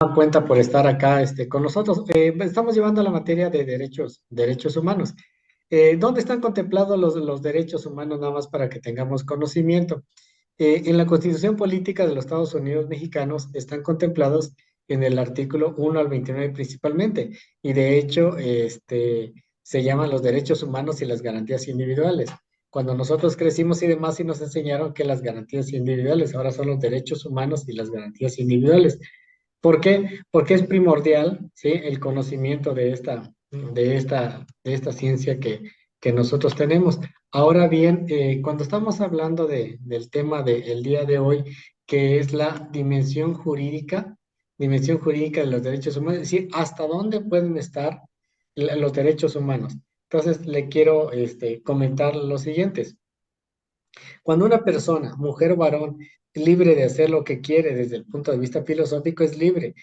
Cuenta por estar acá con nosotros. Estamos llevando la materia de derechos humanos. ¿Dónde están contemplados los derechos humanos? Nada más para que tengamos conocimiento. En la Constitución Política de los Estados Unidos Mexicanos están contemplados en el artículo 1 al 29 principalmente, y de hecho se llaman los derechos humanos y las garantías individuales. Cuando nosotros crecimos y demás, y nos enseñaron que las garantías individuales ahora son los derechos humanos y las garantías individuales. ¿Por qué? Porque es primordial, ¿sí? El conocimiento de esta ciencia que nosotros tenemos. Ahora bien, cuando estamos hablando del tema del día de hoy, que es la dimensión jurídica de los derechos humanos, es decir, hasta dónde pueden estar los derechos humanos. Entonces, le quiero comentar los siguientes. Cuando una persona, mujer o varón, libre de hacer lo que quiere desde el punto de vista filosófico, es libre.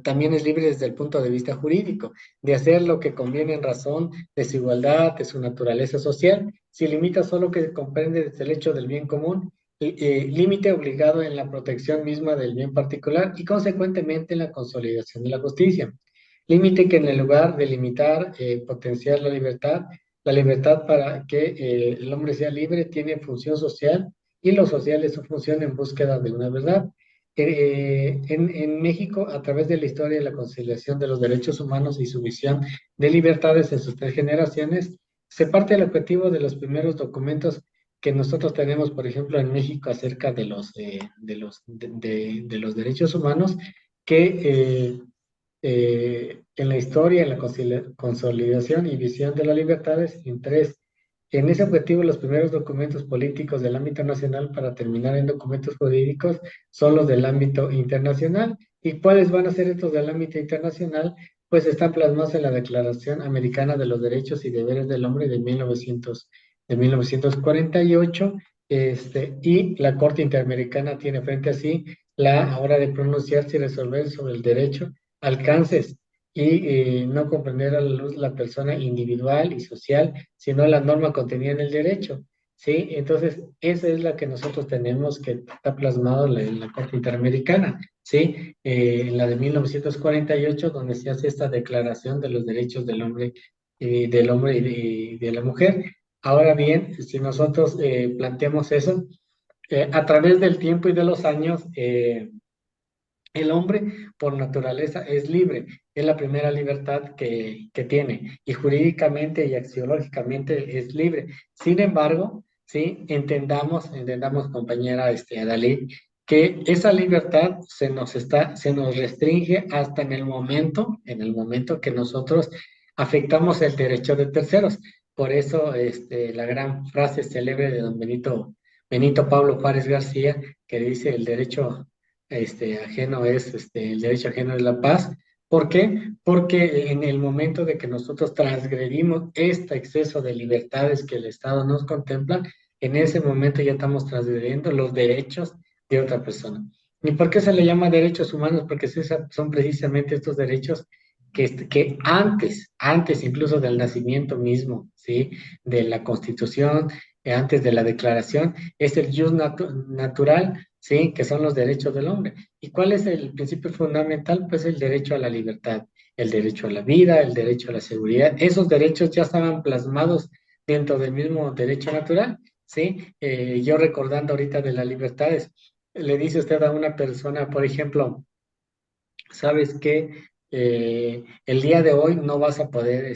También es libre desde el punto de vista jurídico, de hacer lo que conviene en razón de su igualdad, de su naturaleza social, si limita solo que comprende desde el hecho del bien común, límite obligado en la protección misma del bien particular y consecuentemente en la consolidación de la justicia. Límite que en el lugar de limitar, potenciar la libertad para que el hombre sea libre tiene función social y lo social es su función en búsqueda de una verdad. En México, a través de la historia de la conciliación de los derechos humanos y su visión de libertades en sus tres generaciones, se parte del objetivo de los primeros documentos que nosotros tenemos, por ejemplo, en México acerca de los derechos humanos, que en la historia, en la consolidación y visión de las libertades, en tres. En ese objetivo, los primeros documentos políticos del ámbito nacional para terminar en documentos jurídicos son los del ámbito internacional. ¿Y cuáles van a ser estos del ámbito internacional? Pues están plasmados en la Declaración Americana de los Derechos y Deberes del Hombre de 1948, y la Corte Interamericana tiene frente a sí la hora de pronunciarse y resolver sobre el derecho, alcances y no comprender a la luz la persona individual y social, sino la norma contenida en el derecho. ¿Sí? Entonces, esa es la que nosotros tenemos, que está plasmado en la Corte Interamericana, ¿sí? En la de 1948, donde se hace esta declaración de los derechos del hombre y de la mujer. Ahora bien, si nosotros planteamos eso, a través del tiempo y de los años, el hombre por naturaleza es libre, es la primera libertad que tiene, y jurídicamente y axiológicamente es libre. Sin embargo, sí, entendamos, compañera Adalí, que esa libertad se nos restringe hasta en el momento que nosotros afectamos el derecho de terceros. Por eso, la gran frase célebre de don Benito Pablo Juárez García, que dice: el derecho el derecho ajeno es la paz. ¿Por qué? Porque en el momento de que nosotros transgredimos este exceso de libertades que el Estado nos contempla, en ese momento ya estamos transgrediendo los derechos de otra persona. ¿Y por qué se le llama derechos humanos? Porque son precisamente estos derechos que antes incluso del nacimiento mismo, ¿sí? De la Constitución, antes de la Declaración, es el jus natural, ¿sí? Que son los derechos del hombre. ¿Y cuál es el principio fundamental? Pues el derecho a la libertad, el derecho a la vida, el derecho a la seguridad. Esos derechos ya estaban plasmados dentro del mismo derecho natural, ¿sí? Yo recordando ahorita de las libertades, le dice usted a una persona, por ejemplo, sabes que el día de hoy no vas a poder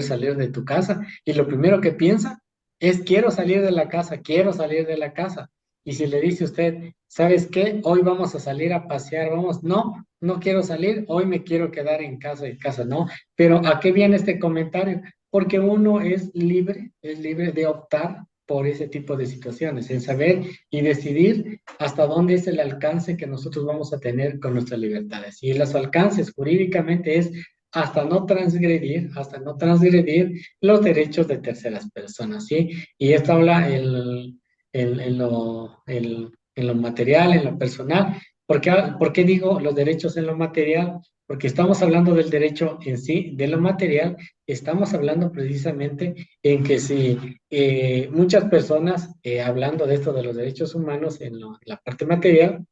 salir de tu casa, y lo primero que piensa es: quiero salir de la casa, quiero salir de la casa. Y si le dice usted: ¿sabes qué? Hoy vamos a salir a pasear, vamos, no, no quiero salir, hoy me quiero quedar en casa, no. Pero ¿a qué viene este comentario? Porque uno es libre de optar por ese tipo de situaciones, en saber y decidir hasta dónde es el alcance que nosotros vamos a tener con nuestras libertades. Y los alcances jurídicamente es hasta no transgredir los derechos de terceras personas, ¿sí? Y esto habla en lo material, en lo personal. ¿Por qué digo los derechos en lo material? Porque estamos hablando del derecho en sí, de lo material, estamos hablando precisamente en que si muchas personas, hablando de esto de los derechos humanos en la parte material,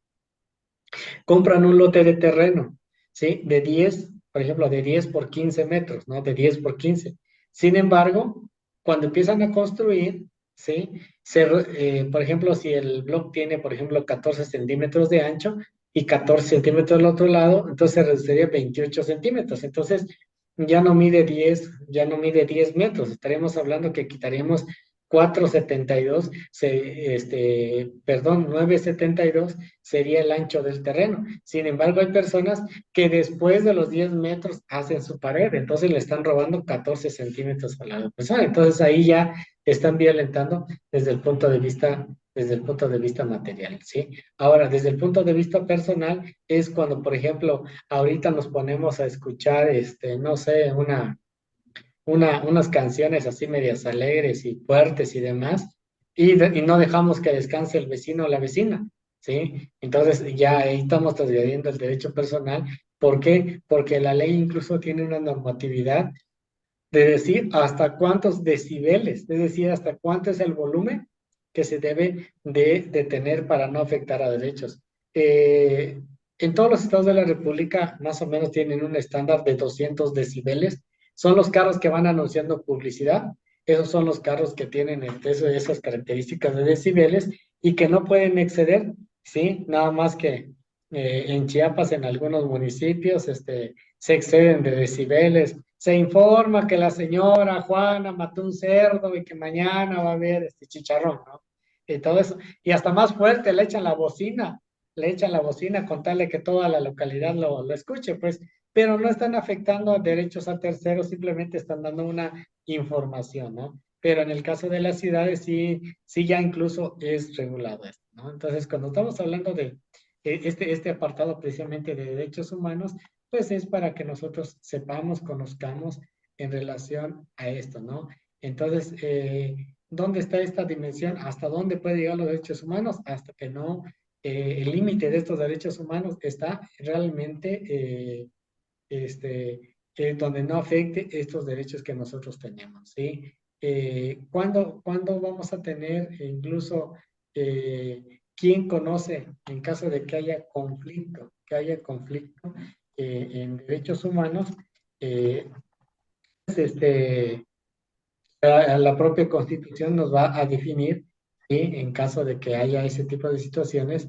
compran un lote de terreno, ¿sí? De 10, por ejemplo, de 10 por 15 metros, ¿no? De 10 por 15. Sin embargo, cuando empiezan a construir, ¿sí? Por ejemplo, si el bloque tiene, por ejemplo, 14 centímetros de ancho y 14 centímetros del otro lado, entonces se reduciría 28 centímetros. Entonces, ya no mide 10 metros. Estaremos hablando que quitaríamos 4,72, perdón, 9,72 sería el ancho del terreno. Sin embargo, hay personas que después de los 10 metros hacen su pared, entonces le están robando 14 centímetros a la persona. Entonces ahí ya están violentando desde el punto de vista material, ¿sí? Ahora, desde el punto de vista personal, es cuando, por ejemplo, ahorita nos ponemos a escuchar, no sé, unas canciones así medias alegres y fuertes y demás, y no dejamos que descanse el vecino o la vecina, ¿sí? Entonces ya ahí estamos transgrediendo el derecho personal. ¿Por qué? Porque la ley incluso tiene una normatividad de decir hasta cuántos decibeles, es decir, hasta cuánto es el volumen que se debe de tener para no afectar a derechos. Eh, en todos los estados de la República más o menos tienen un estándar de 200 decibeles. Son los carros que van anunciando publicidad. Esos son los carros que tienen esas características de decibeles y que no pueden exceder, ¿sí? Nada más que en Chiapas, en algunos municipios, se exceden de decibeles. Se informa que la señora Juana mató un cerdo y que mañana va a haber este chicharrón, ¿no? Y todo eso. Y hasta más fuerte, le echan la bocina con tal de que toda la localidad lo escuche, pues, pero no están afectando a derechos a terceros, simplemente están dando una información, ¿no? Pero en el caso de las ciudades sí, sí ya incluso es regulado esto, ¿no? Entonces, cuando estamos hablando de este apartado precisamente de derechos humanos, pues es para que nosotros sepamos, conozcamos en relación a esto, ¿no? Entonces, ¿dónde está esta dimensión? ¿Hasta dónde puede llegar los derechos humanos? Hasta que no, el límite de estos derechos humanos está realmente donde no afecte estos derechos que nosotros tenemos, ¿sí? ¿Cuándo vamos a tener incluso quién conoce en caso de que haya conflicto en derechos humanos? eh, pues, la propia Constitución nos va a definir, ¿sí? En caso de que haya ese tipo de situaciones,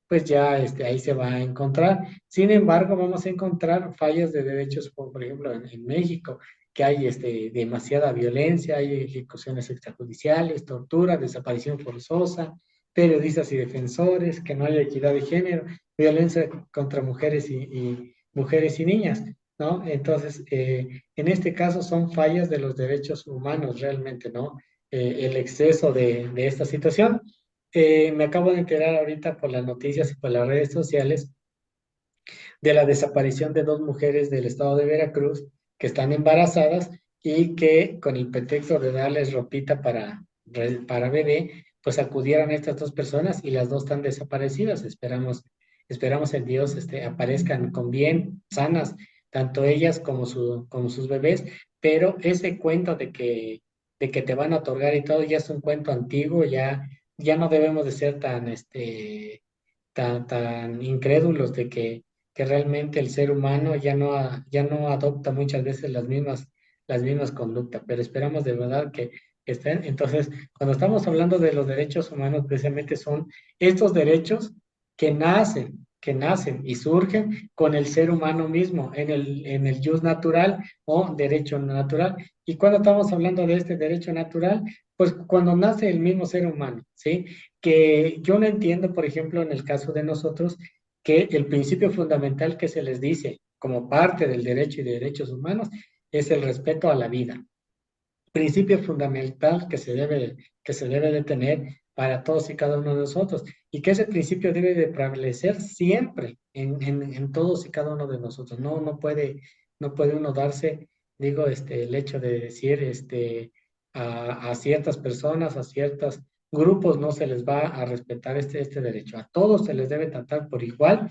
pues ya ahí se va a encontrar. Sin embargo, vamos a encontrar fallas de derechos, por ejemplo, en México, que hay demasiada violencia, hay ejecuciones extrajudiciales, tortura, desaparición forzosa, periodistas y defensores, que no hay equidad de género, violencia contra mujeres y mujeres y niñas, ¿no? Entonces, en este caso son fallas de los derechos humanos realmente, ¿no? El exceso de esta situación. Me acabo de enterar ahorita por las noticias y por las redes sociales de la desaparición de dos mujeres del estado de Veracruz que están embarazadas y que con el pretexto de darles ropita para bebé, pues acudieron a estas dos personas y las dos están desaparecidas. Esperamos en Dios aparezcan con bien, sanas, tanto ellas como sus bebés, pero ese cuento de que te van a otorgar y todo ya es un cuento antiguo, ya no debemos de ser tan incrédulos de que realmente el ser humano ya no adopta muchas veces las mismas conductas, pero esperamos de verdad que estén. Entonces, cuando estamos hablando de los derechos humanos, precisamente son estos derechos que nacen y surgen con el ser humano mismo, en el jus natural o derecho natural. Y cuando estamos hablando de este derecho natural, pues cuando nace el mismo ser humano, ¿sí? Que yo no entiendo, por ejemplo, en el caso de nosotros, que el principio fundamental que se les dice como parte del derecho y de derechos humanos es el respeto a la vida. Principio fundamental que se debe de tener para todos y cada uno de nosotros y que ese principio debe de prevalecer siempre en todos y cada uno de nosotros. No puede uno darse, digo, el hecho de decir a ciertas personas, a ciertos grupos, no se les va a respetar este derecho. A todos se les debe tratar por igual.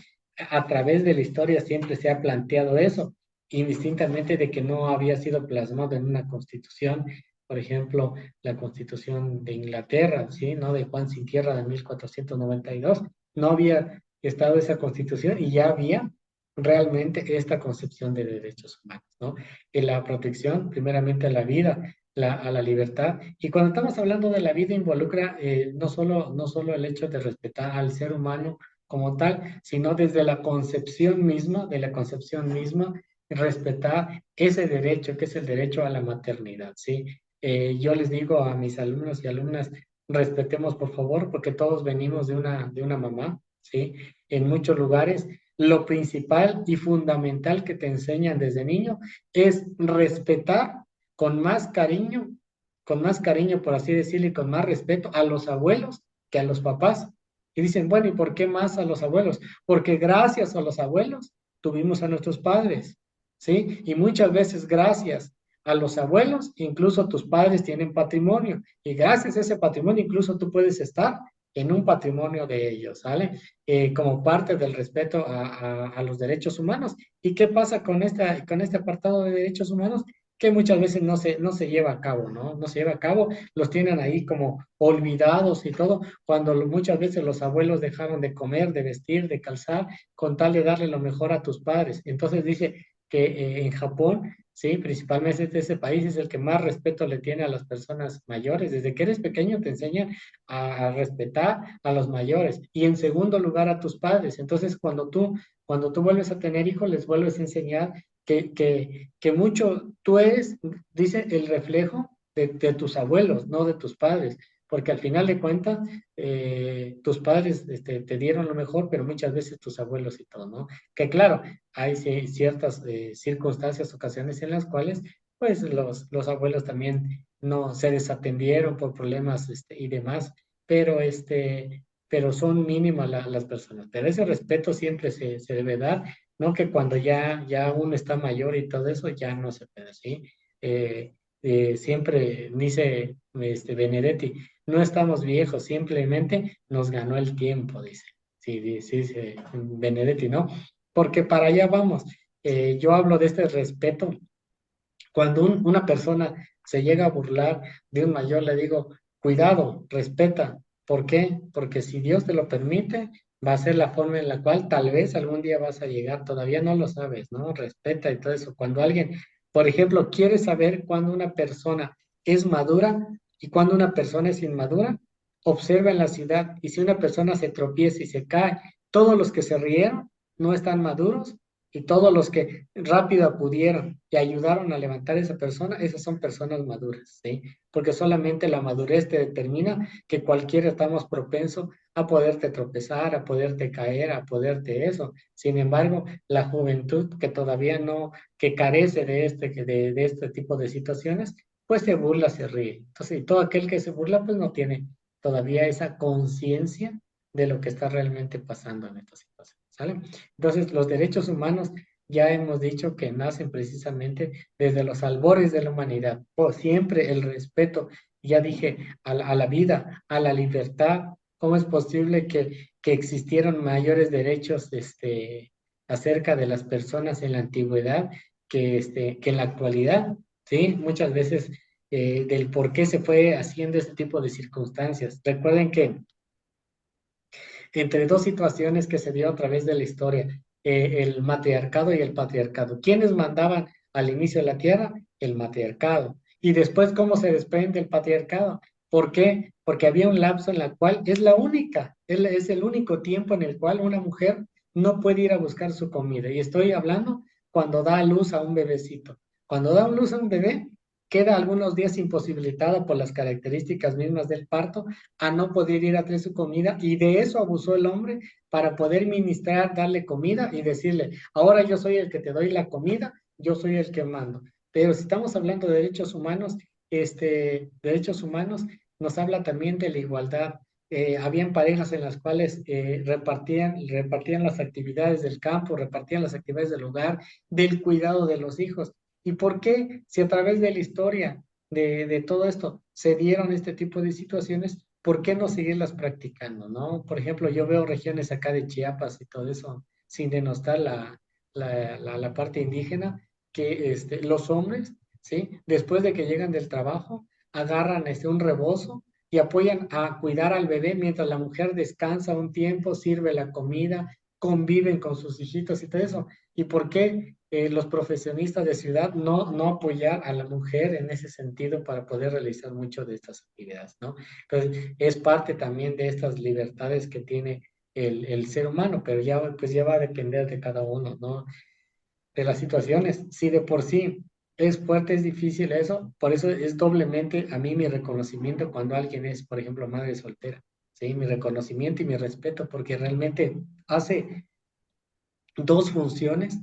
A través de la historia siempre se ha planteado eso, indistintamente de que no había sido plasmado en una constitución, por ejemplo, la Constitución de Inglaterra, ¿sí? ¿No? De Juan Sin Tierra de 1492. No había estado esa constitución y ya había realmente esta concepción de derechos humanos, ¿no? En la protección, primeramente a la vida, a la libertad. Y cuando estamos hablando de la vida involucra no solo el hecho de respetar al ser humano como tal, sino desde la concepción misma, de la concepción misma, respetar ese derecho que es el derecho a la maternidad, ¿sí? Yo les digo a mis alumnos y alumnas, respetemos por favor, porque todos venimos de una mamá, ¿sí? En muchos lugares, lo principal y fundamental que te enseñan desde niño es respetar con más cariño, por así decirlo, y con más respeto a los abuelos que a los papás. Y dicen, bueno, ¿y por qué más a los abuelos? Porque gracias a los abuelos tuvimos a nuestros padres, ¿sí? Y muchas veces gracias a los abuelos, incluso tus padres tienen patrimonio. Y gracias a ese patrimonio, incluso tú puedes estar en un patrimonio de ellos, ¿sale? Como parte del respeto a los derechos humanos. ¿Y qué pasa con este apartado de derechos humanos? Que muchas veces no se lleva a cabo, ¿no? No se lleva a cabo, los tienen ahí como olvidados y todo, cuando muchas veces los abuelos dejaron de comer, de vestir, de calzar, con tal de darle lo mejor a tus padres. Entonces dice que en Japón, sí, principalmente ese país es el que más respeto le tiene a las personas mayores. Desde que eres pequeño te enseñan a respetar a los mayores y en segundo lugar a tus padres. Entonces cuando tú vuelves a tener hijos, les vuelves a enseñar que mucho tú eres, dice, el reflejo de tus abuelos, no de tus padres, porque al final de cuentas, tus padres te dieron lo mejor, pero muchas veces tus abuelos y todo, ¿no? Que claro, hay ciertas circunstancias, ocasiones en las cuales, pues, los abuelos también no se desatendieron por problemas y demás, pero son mínimas las personas. Pero ese respeto siempre se debe dar, no que cuando ya uno está mayor y todo eso, ya no se puede, ¿sí? Siempre dice Benedetti, no estamos viejos, simplemente nos ganó el tiempo, dice. Sí, dice Benedetti, ¿no? Porque para allá vamos. Yo hablo de este respeto. Cuando una persona se llega a burlar de un mayor, le digo, cuidado, respeta. ¿Por qué? Porque si Dios te lo permite, va a ser la forma en la cual tal vez algún día vas a llegar, todavía no lo sabes, ¿no? Respeta y todo eso. Cuando alguien, por ejemplo, quiere saber cuándo una persona es madura y cuándo una persona es inmadura, observa en la ciudad y si una persona se tropieza y se cae, todos los que se rieron no están maduros y todos los que rápido acudieron y ayudaron a levantar a esa persona, esas son personas maduras, ¿sí? Porque solamente la madurez te determina que cualquiera estamos propenso a poderte tropezar, a poderte caer, a poderte eso. Sin embargo, la juventud que todavía no, que carece de este tipo de situaciones, pues se burla, se ríe. Entonces, y todo aquel que se burla, pues no tiene todavía esa conciencia de lo que está realmente pasando en esta situación, ¿sale? Entonces, los derechos humanos ya hemos dicho que nacen precisamente desde los albores de la humanidad. Por siempre el respeto, ya dije, a la vida, a la libertad. ¿Cómo es posible que existieran mayores derechos acerca de las personas en la antigüedad que en la actualidad? ¿Sí? Muchas veces del por qué se fue haciendo este tipo de circunstancias. Recuerden que entre dos situaciones que se dio a través de la historia, el matriarcado y el patriarcado. ¿Quiénes mandaban al inicio de la tierra? El matriarcado. Y después, ¿cómo se desprende el patriarcado? ¿Por qué? Porque había un lapso en el cual es el único tiempo en el cual una mujer no puede ir a buscar su comida. Y estoy hablando cuando da a luz a un bebecito. Cuando da a luz a un bebé, queda algunos días imposibilitada por las características mismas del parto a no poder ir a traer su comida y de eso abusó el hombre para poder ministrar, darle comida y decirle, ahora yo soy el que te doy la comida, yo soy el que mando. Pero si estamos hablando de derechos humanos nos habla también de la igualdad. Habían parejas en las cuales repartían las actividades del campo, repartían las actividades del hogar, del cuidado de los hijos. ¿Y por qué? Si a través de la historia de todo esto se dieron este tipo de situaciones, ¿por qué no seguirlas practicando, no? Por ejemplo, yo veo regiones acá de Chiapas y todo eso, sin denostar la parte indígena, que los hombres, ¿sí? Después de que llegan del trabajo, agarran un rebozo y apoyan a cuidar al bebé mientras la mujer descansa un tiempo, sirve la comida, conviven con sus hijitos y todo eso. ¿Y por qué los profesionistas de ciudad no apoyar a la mujer en ese sentido para poder realizar mucho de estas actividades, ¿no? Entonces, es parte también de estas libertades que tiene el ser humano, pero ya, pues ya va a depender de cada uno, ¿no? De las situaciones. Si de por sí es fuerte, es difícil eso, por eso es doblemente a mí mi reconocimiento cuando alguien es, por ejemplo, madre soltera, ¿sí? Mi reconocimiento y mi respeto, porque realmente hace dos funciones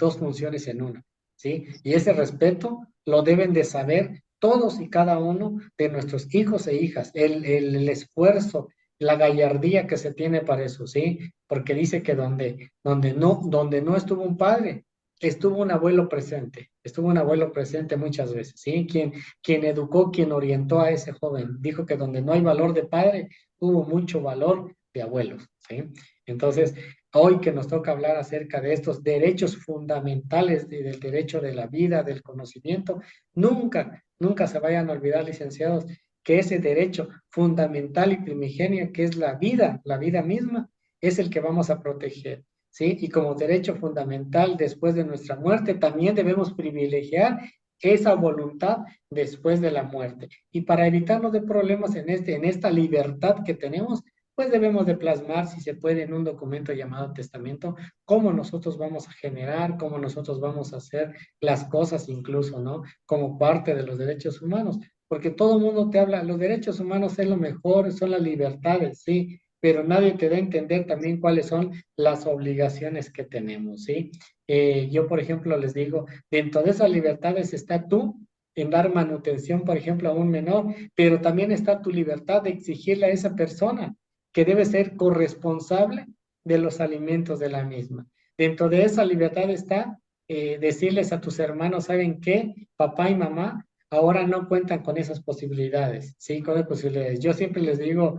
en una, ¿sí? Y ese respeto lo deben de saber todos y cada uno de nuestros hijos e hijas, el esfuerzo, la gallardía que se tiene para eso, ¿sí? Porque dice que donde no estuvo un padre, estuvo un abuelo presente muchas veces, ¿sí? Quien educó, quien orientó a ese joven, dijo que donde no hay valor de padre, hubo mucho valor de abuelos, ¿sí? Entonces, hoy que nos toca hablar acerca de estos derechos fundamentales del derecho de la vida, del conocimiento, nunca se vayan a olvidar, licenciados, que ese derecho fundamental y primigenio, que es la vida misma, es el que vamos a proteger, ¿sí? Y como derecho fundamental después de nuestra muerte, también debemos privilegiar esa voluntad después de la muerte. Y para evitarnos de problemas en esta libertad que tenemos, pues debemos de plasmar, si se puede, en un documento llamado testamento, cómo nosotros vamos a generar, cómo nosotros vamos a hacer las cosas incluso, ¿no? Como parte de los derechos humanos, porque todo el mundo te habla, los derechos humanos es lo mejor, son las libertades, sí, pero nadie te da a entender también cuáles son las obligaciones que tenemos, ¿sí? Yo, por ejemplo, les digo, dentro de esas libertades está tú en dar manutención, por ejemplo, a un menor, pero también está tu libertad de exigirle a esa persona que debe ser corresponsable de los alimentos de la misma. Dentro de esa libertad está decirles a tus hermanos, ¿saben qué? Papá y mamá ahora no cuentan con esas posibilidades, ¿sí? Con esas posibilidades. Yo siempre les digo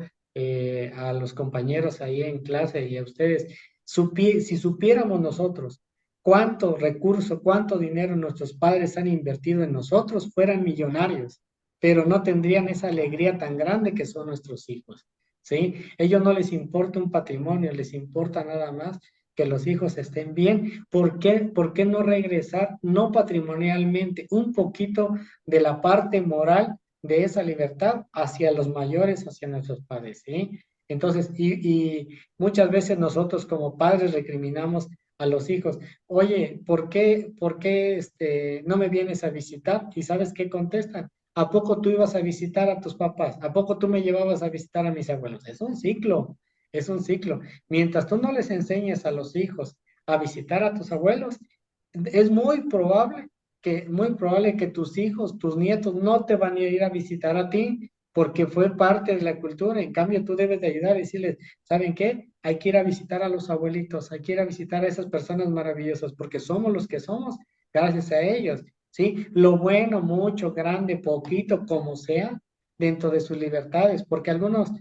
a los compañeros ahí en clase y a ustedes, si supiéramos nosotros cuánto recurso, cuánto dinero nuestros padres han invertido en nosotros, fueran millonarios, pero no tendrían esa alegría tan grande que son nuestros hijos. ¿Sí? Ellos no les importa un patrimonio, les importa nada más que los hijos estén bien. ¿Por qué no regresar, no patrimonialmente, un poquito de la parte moral de esa libertad hacia los mayores, hacia nuestros padres, ¿sí? Entonces, y muchas veces nosotros como padres recriminamos a los hijos, oye, por qué no me vienes a visitar? ¿Y sabes qué contestan? ¿A poco tú ibas a visitar a tus papás? ¿A poco tú me llevabas a visitar a mis abuelos? Es un ciclo, es un ciclo. Mientras tú no les enseñes a los hijos a visitar a tus abuelos, es muy probable que tus hijos, tus nietos no te van a ir a visitar a ti porque fue parte de la cultura. En cambio, tú debes de ayudar y decirles, ¿saben qué? Hay que ir a visitar a los abuelitos, hay que ir a visitar a esas personas maravillosas porque somos los que somos gracias a ellos. ¿Sí? Lo bueno, mucho, grande, poquito, como sea, dentro de sus libertades, porque algunos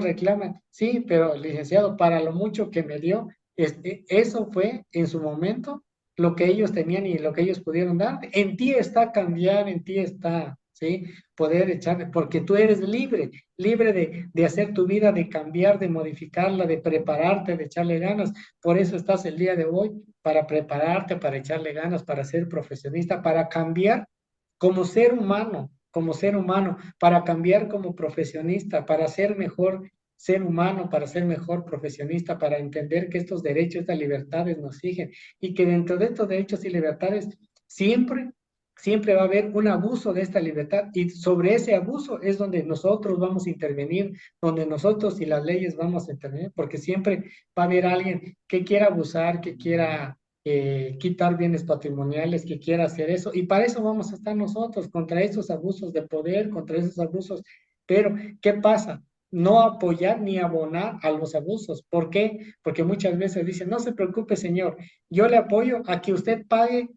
reclaman, sí, pero licenciado, para lo mucho que me dio, eso fue en su momento lo que ellos tenían y lo que ellos pudieron dar. En ti está cambiar, en ti está, ¿sí? Poder echar, porque tú eres libre, libre de hacer tu vida, de cambiar, de modificarla, de prepararte, de echarle ganas. Por eso estás el día de hoy, para prepararte, para echarle ganas, para ser profesionista, para cambiar como ser humano, para cambiar como profesionista, para ser mejor ser humano, para ser mejor profesionista, para entender que estos derechos, estas libertades nos siguen y que dentro de estos derechos y libertades siempre va a haber un abuso de esta libertad y sobre ese abuso es donde nosotros vamos a intervenir, donde nosotros y las leyes vamos a intervenir, porque siempre va a haber alguien que quiera abusar, que quiera quitar bienes patrimoniales, que quiera hacer eso, y para eso vamos a estar nosotros, contra esos abusos de poder, contra esos abusos. Pero, ¿qué pasa? No apoyar ni abonar a los abusos. ¿Por qué? Porque muchas veces dicen, no se preocupe, señor, yo le apoyo a que usted pague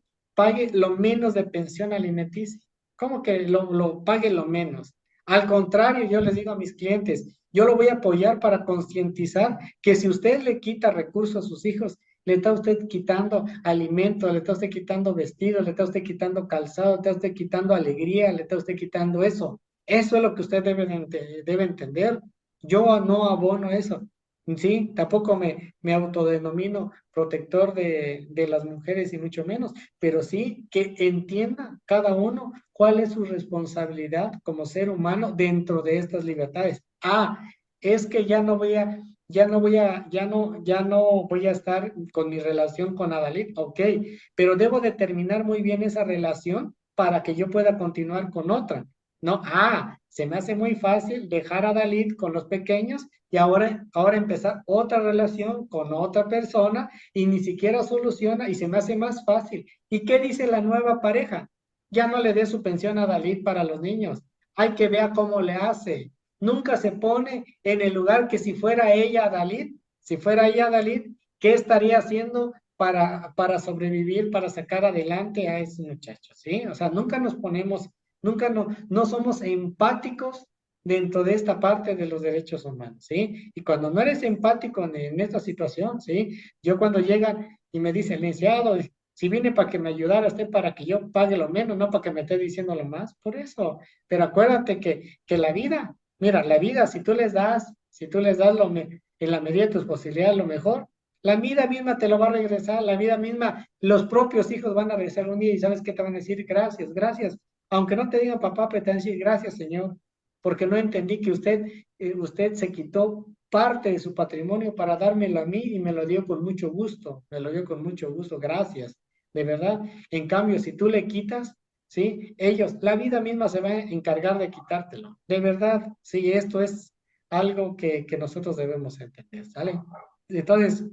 lo menos de pensión alimenticia. ¿Cómo que lo pague lo menos? Al contrario, yo les digo a mis clientes, yo lo voy a apoyar para concientizar que si usted le quita recursos a sus hijos, le está usted quitando alimento, le está usted quitando vestido, le está usted quitando calzado, le está usted quitando alegría, le está usted quitando eso. Eso es lo que usted debe entender. Yo no abono eso. Sí, tampoco me autodenomino protector de las mujeres y mucho menos, pero sí que entienda cada uno cuál es su responsabilidad como ser humano dentro de estas libertades. Ah, es que ya no voy a estar con mi relación con Adalid, ok, pero debo determinar muy bien esa relación para que yo pueda continuar con otra. No, se me hace muy fácil dejar a Dalit con los pequeños y ahora empezar otra relación con otra persona y ni siquiera soluciona y se me hace más fácil. ¿Y qué dice la nueva pareja? Ya no le dé su pensión a Dalit para los niños. Hay que ver cómo le hace. Nunca se pone en el lugar que si fuera ella Dalit, ¿qué estaría haciendo para sobrevivir, para sacar adelante a ese muchacho? ¿Sí? O sea, nunca no somos empáticos dentro de esta parte de los derechos humanos, ¿sí? Y cuando no eres empático en esta situación, ¿sí? Yo cuando llegan y me dicen, licenciado, si vine para que me ayudara usted para que yo pague lo menos, no para que me esté diciendo lo más, por eso. Pero acuérdate que la vida, mira, la vida, si tú les das en la medida de tus posibilidades lo mejor, la vida misma te lo va a regresar, la vida misma, los propios hijos van a regresar un día y sabes qué te van a decir, gracias, gracias, aunque no te digan papá, pero te van a decir gracias, Señor, porque no entendí que usted se quitó parte de su patrimonio para dármelo a mí y me lo dio con mucho gusto, me lo dio con mucho gusto, gracias, de verdad. En cambio, si tú le quitas, ¿sí? La vida misma se va a encargar de quitártelo, de verdad, sí, esto es algo que nosotros debemos entender, ¿sale? Entonces,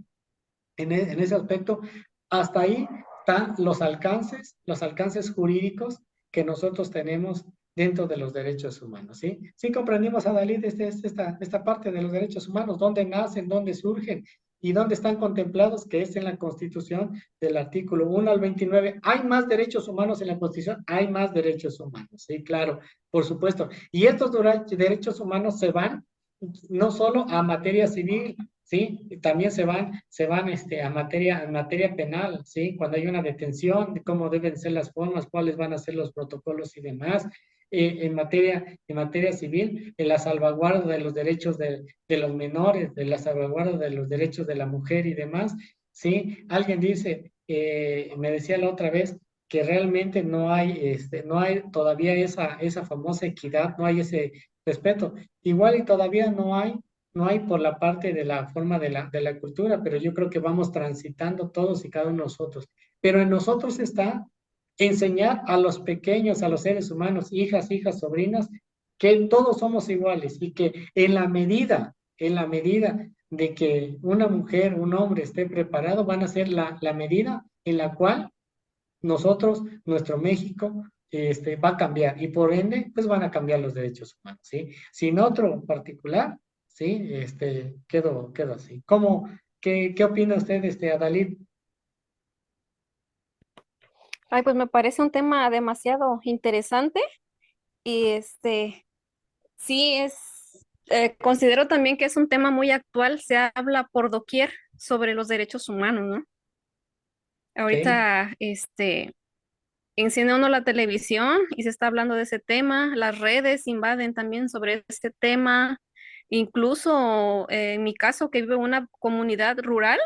en ese aspecto, hasta ahí están los alcances jurídicos que nosotros tenemos dentro de los derechos humanos, ¿sí? Sí comprendimos, Adalid, esta parte de los derechos humanos, dónde nacen, dónde surgen y dónde están contemplados, que es en la Constitución del artículo 1 al 29. ¿Hay más derechos humanos en la Constitución? Hay más derechos humanos, sí, claro, por supuesto. Y estos derechos humanos se van no solo a materia civil, ¿sí? También se van a materia penal, ¿sí? Cuando hay una detención, de cómo deben ser las formas, cuáles van a ser los protocolos y demás. En materia civil, en la salvaguarda de los derechos de los menores, de la salvaguarda de los derechos de la mujer y demás, ¿sí? Alguien dice, me decía la otra vez, que realmente no hay todavía esa famosa equidad, no hay ese respeto. Igual y todavía no hay por la parte de la forma de la cultura, pero yo creo que vamos transitando todos y cada uno de nosotros. Pero en nosotros está enseñar a los pequeños, a los seres humanos, hijas, sobrinas, que todos somos iguales y que en la medida de que una mujer, un hombre esté preparado, van a ser la medida en la cual nuestro México, va a cambiar y por ende, pues van a cambiar los derechos humanos, ¿sí? Sin otro particular, ¿sí? Quedo así. ¿Qué opina usted, Adalid? Ay, pues me parece un tema demasiado interesante y sí considero también que es un tema muy actual, se habla por doquier sobre los derechos humanos, ¿no? Sí, Ahorita, enciende uno la televisión y se está hablando de ese tema, las redes invaden también sobre este tema, incluso en mi caso que vivo en una comunidad rural,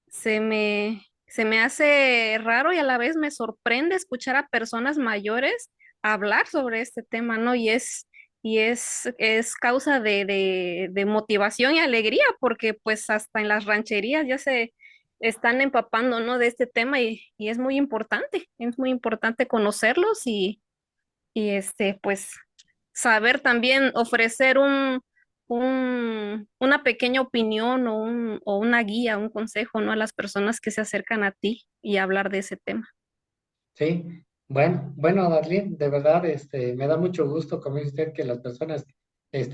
se me hace raro y a la vez me sorprende escuchar a personas mayores hablar sobre este tema, ¿no? Y es causa de motivación y alegría, porque pues hasta en las rancherías ya se están empapando, ¿no? De este tema y es muy importante conocerlos y pues saber también ofrecer una pequeña opinión o una guía, un consejo, ¿no? A las personas que se acercan a ti y hablar de ese tema. sí. Bueno, Darlene, de verdad, me da mucho gusto, como dice usted, que las personas,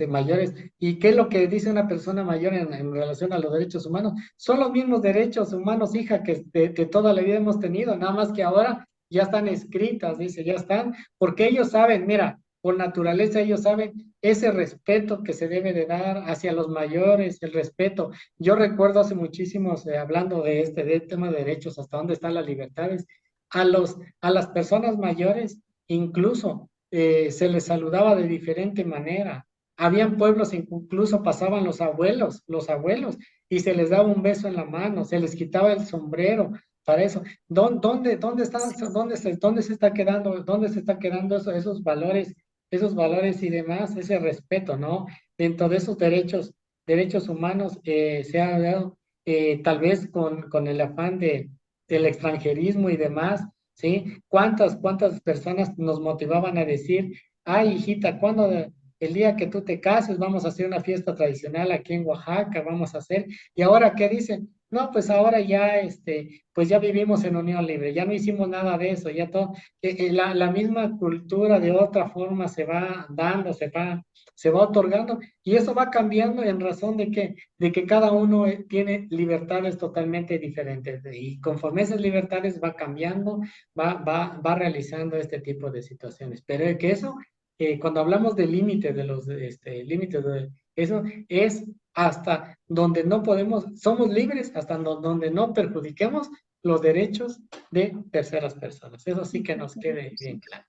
mayores, ¿y qué es lo que dice una persona mayor en relación a los derechos humanos? Son los mismos derechos humanos, hija, que de toda la vida hemos tenido, nada más que ahora ya están escritas, dice, ya están, porque ellos saben, mira, por naturaleza ellos saben ese respeto que se debe de dar hacia los mayores, el respeto. Yo recuerdo hace muchísimos, hablando de tema de derechos, hasta dónde están las libertades a las personas mayores, incluso se les saludaba de diferente manera. Habían pueblos, incluso pasaban los abuelos, y se les daba un beso en la mano, se les quitaba el sombrero. Para eso, ¿dónde están, dónde se está quedando esos valores y demás, ese respeto, ¿no? Dentro de esos derechos humanos se ha dado, tal vez con el afán del extranjerismo y demás, ¿sí? ¿Cuántas personas nos motivaban a decir, ay, hijita, el día que tú te cases vamos a hacer una fiesta tradicional aquí en Oaxaca, vamos a hacer, y ahora qué dicen? No, pues ahora ya, pues ya vivimos en unión libre, ya no hicimos nada de eso, ya todo, la misma cultura de otra forma se va dando, se va otorgando, y eso va cambiando en razón de que cada uno tiene libertades totalmente diferentes, y conforme esas libertades va cambiando, va realizando este tipo de situaciones. Pero es que eso, cuando hablamos de límites, límites de eso, es hasta donde no podemos, somos libres, hasta donde no perjudiquemos los derechos de terceras personas. Eso sí que nos quede bien Sí, claro.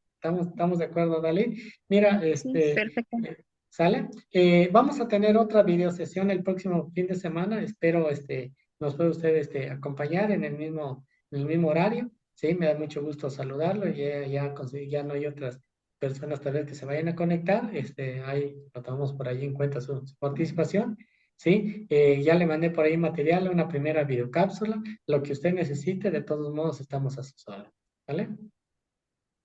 ¿Estamos de acuerdo, Dalí? Mira, sí, perfecto. ¿sale? Vamos a tener otra videosesión el próximo fin de semana. Espero nos puede usted acompañar en el mismo horario. Sí, me da mucho gusto saludarlo. Ya no hay otras personas tal vez que se vayan a conectar. Ahí lo tomamos por allí en cuenta su participación. Sí, ya le mandé por ahí material, una primera videocápsula. Lo que usted necesite, de todos modos, estamos a sus órdenes. ¿Vale?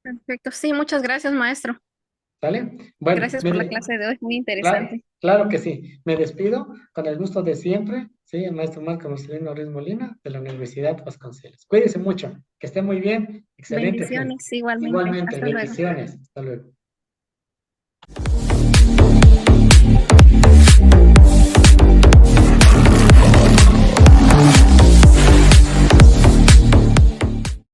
Perfecto. Sí, muchas gracias, maestro. ¿Vale? Bueno, Gracias por la clase de hoy, muy claro, interesante. claro que sí. Me despido con el gusto de siempre, sí, el maestro Marco Marcelino Ruiz Molina de la Universidad Vasconcelos. Cuídense mucho, que esté muy bien, excelente fin. Bendiciones igualmente. Igualmente, Hasta luego. bendiciones. Hasta luego.